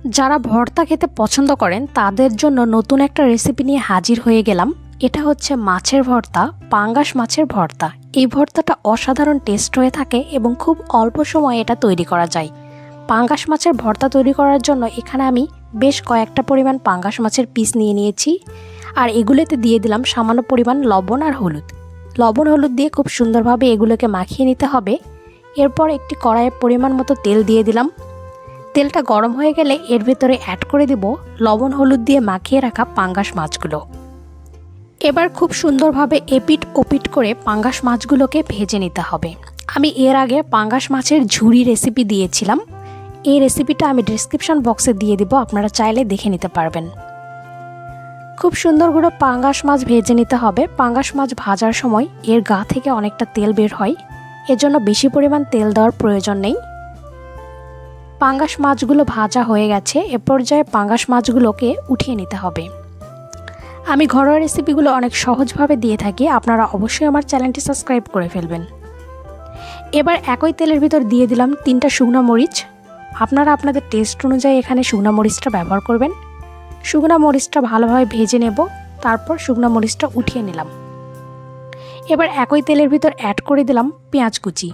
যারা ভর্তা খেতে পছন্দ করেন তাদের জন্য নতুন একটা রেসিপি নিয়ে হাজির হয়ে গেলাম। এটা হচ্ছে মাছের ভর্তা, পাঙ্গাস মাছের ভর্তা। এই ভর্তাটা অসাধারণ টেস্ট হয়ে থাকে এবং খুব অল্প সময়ে এটা তৈরি করা যায়। পাঙ্গাস মাছের ভর্তা তৈরি করার জন্য এখানে আমি বেশ কয়েকটা পরিমাণ পাঙ্গাস মাছের পিস নিয়ে নিয়েছি, আর এগুলোতে দিয়ে দিলাম সামান্য পরিমাণ লবণ আর হলুদ। লবণ হলুদ দিয়ে খুব সুন্দরভাবে এগুলোকে মাখিয়ে নিতে হবে। এরপর একটি কড়াইয়ে পরিমাণ মতো তেল দিয়ে দিলাম। তেলটা গরম হয়ে গেলে এর ভেতরে অ্যাড করে দেব লবণ হলুদ দিয়ে মাখিয়ে রাখা পাঙ্গাস মাছগুলো। এবার খুব সুন্দরভাবে এপিট ওপিট করে পাঙ্গাস মাছগুলোকে ভেজে নিতে হবে। আমি এর আগে পাঙ্গাস মাছের ঝুরি রেসিপি দিয়েছিলাম, এই রেসিপিটা আমি ডেসক্রিপশন বক্সে দিয়ে দিব, আপনারা চাইলে দেখে নিতে পারবেন। খুব সুন্দর করে পাঙ্গাস মাছ ভেজে নিতে হবে। পাঙ্গাস মাছ ভাজার সময় এর গা থেকে অনেকটা তেল বের হয়, এজন্য বেশি পরিমাণ তেল দেওয়ার প্রয়োজন নেই। পাঙ্গাস মাছগুলো ভাজা হয়ে গেছে, এ পর্যায়ে পাঙ্গাস মাছগুলোকে উঠিয়ে নিতে হবে। আমি ঘরোয়া রেসিপিগুলো অনেক সহজভাবে দিয়ে থাকি, আপনারা অবশ্যই আমার চ্যানেলটি সাবস্ক্রাইব করে ফেলবেন। এবার একই তেলের ভিতর দিয়ে দিলাম 3টা শুকনো মরিচ। আপনারা আপনাদের টেস্ট অনুযায়ী এখানে শুকনো মরিচটা ব্যবহার করবেন। শুকনো মরিচটা ভালোভাবে ভেজে নেব, তারপর শুকনো মরিচটা উঠিয়ে নিলাম। এবার একই তেলের ভিতর অ্যাড করে দিলাম পেঁয়াজ কুচি।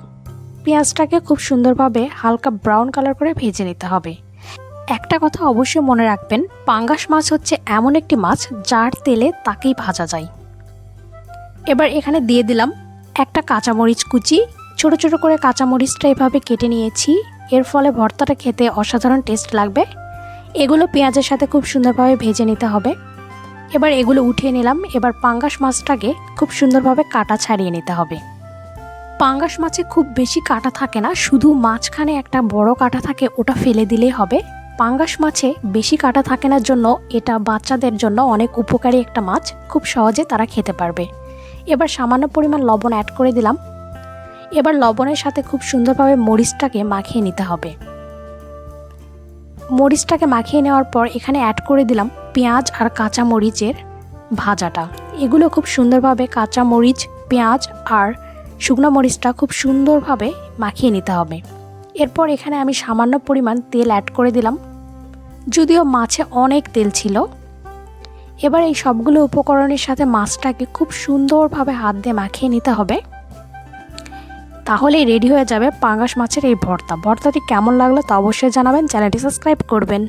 পেঁয়াজটাকে খুব সুন্দরভাবে হালকা ব্রাউন কালার করে ভেজে নিতে হবে। একটা কথা অবশ্যই মনে রাখবেন, পাঙ্গাস মাছ হচ্ছে এমন একটি মাছ যার তেলে তাকেই ভাজা যায়। এবার এখানে দিয়ে দিলাম একটা কাঁচামরিচ কুচি। ছোট ছোট করে কাঁচামরিচটা এভাবে কেটে নিয়েছি, এর ফলে ভর্তাটা খেতে অসাধারণ টেস্ট লাগবে। এগুলো পেঁয়াজের সাথে খুব সুন্দরভাবে ভেজে নিতে হবে। এবার এগুলো উঠিয়ে নিলাম। এবার পাঙ্গাস মাছটাকে খুব সুন্দরভাবে কাটা ছাড়িয়ে নিতে হবে। পাঙ্গাস মাছে খুব বেশি কাটা থাকে না, শুধু মাঝখানে একটা বড় কাটা থাকে, ওটা ফেলে দিলেই হবে। পাঙ্গাস মাছে বেশি কাটা থাকে না জন্য এটা বাচ্চাদের জন্য অনেক উপকারী একটা মাছ, খুব সহজে তারা খেতে পারবে। এবার সামান্য পরিমাণ লবণ অ্যাড করে দিলাম। এবার লবণের সাথে খুব সুন্দরভাবে মরিচটাকে মাখিয়ে নিতে হবে। মরিচটাকে মাখিয়ে নেওয়ার পর এখানে অ্যাড করে দিলাম পেঁয়াজ আর কাঁচা মরিচের ভাজাটা। এগুলো খুব সুন্দরভাবে কাঁচা মরিচ, পেঁয়াজ আর শুকনো মরিচটা খুব সুন্দরভাবে মাখিয়ে নিতে হবে। এরপর এখানে আমি সামান্য পরিমাণ তেল অ্যাড করে দিলাম, যদিও মাছে অনেক তেল ছিল। এবার এই সবগুলো উপকরণের সাথে মাছটাকে খুব সুন্দরভাবে হাত দিয়ে মাখিয়ে নিতে হবে, তাহলেই রেডি হয়ে যাবে পাঙ্গাস মাছের এই ভর্তা। ভর্তাটি কেমন লাগলো তা অবশ্যই জানাবেন, চ্যানেলটি সাবস্ক্রাইব করবেন।